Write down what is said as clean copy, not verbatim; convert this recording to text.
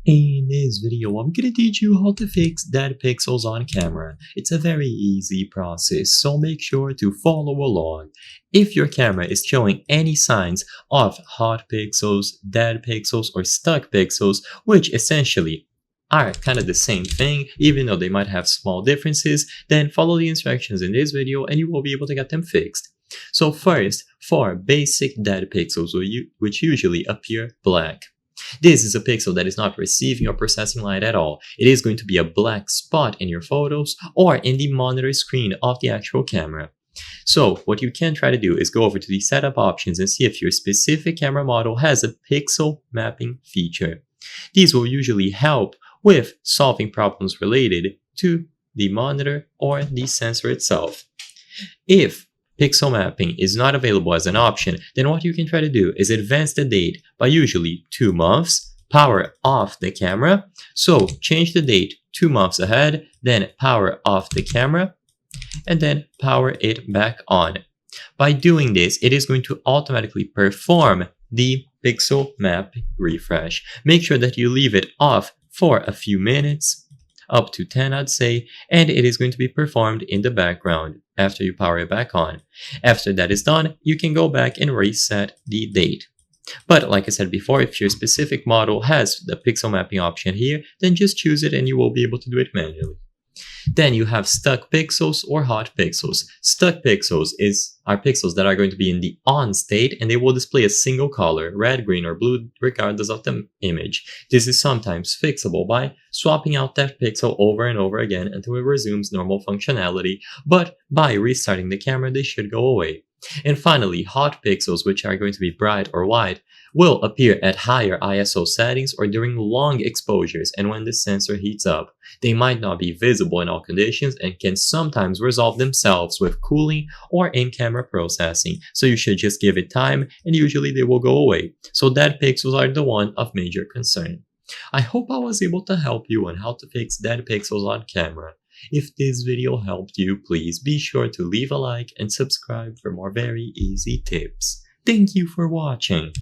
In this video, I'm gonna teach you how to fix dead pixels on camera. It's a very easy process, so make sure to follow along. If your camera is showing any signs of hot pixels, dead pixels, or stuck pixels, which essentially are kind of the same thing, even though they might have small differences, then follow the instructions in this video and you will be able to get them fixed. So first, for basic dead pixels, which usually appear black. This is a pixel that is not receiving or processing light at all. It is going to be a black spot in your photos or in the monitor screen of the actual camera. So what you can try to do is go over to the setup options and see if your specific camera model has a pixel mapping feature. These will usually help with solving problems related to the monitor or the sensor itself. If pixel mapping is not available as an option, then what you can try to do is advance the date by usually 2 months, power off the camera. So change the date 2 months ahead, then power off the camera, and then power it back on. By doing this, it is going to automatically perform the pixel map refresh. Make sure that you leave it off for a few minutes, up to 10 I'd say, and it is going to be performed in the background after you power it back on. After that is done, you can go back and reset the date. But like I said before, if your specific model has the pixel mapping option here, then just choose it and you will be able to do it manually. Then you have stuck pixels or hot pixels. Stuck pixels are pixels that are going to be in the on state and they will display a single color, red, green, or blue, regardless of the image. This is sometimes fixable by swapping out that pixel over and over again until it resumes normal functionality, but by restarting the camera, they should go away. And finally, hot pixels, which are going to be bright or white, will appear at higher ISO settings or during long exposures and when the sensor heats up. They might not be visible in all conditions and can sometimes resolve themselves with cooling or in-camera processing, so you should just give it time and usually they will go away. So dead pixels are the one of major concern. I hope I was able to help you on how to fix dead pixels on camera. If this video helped you, please be sure to leave a like and subscribe for more very easy tips. Thank you for watching.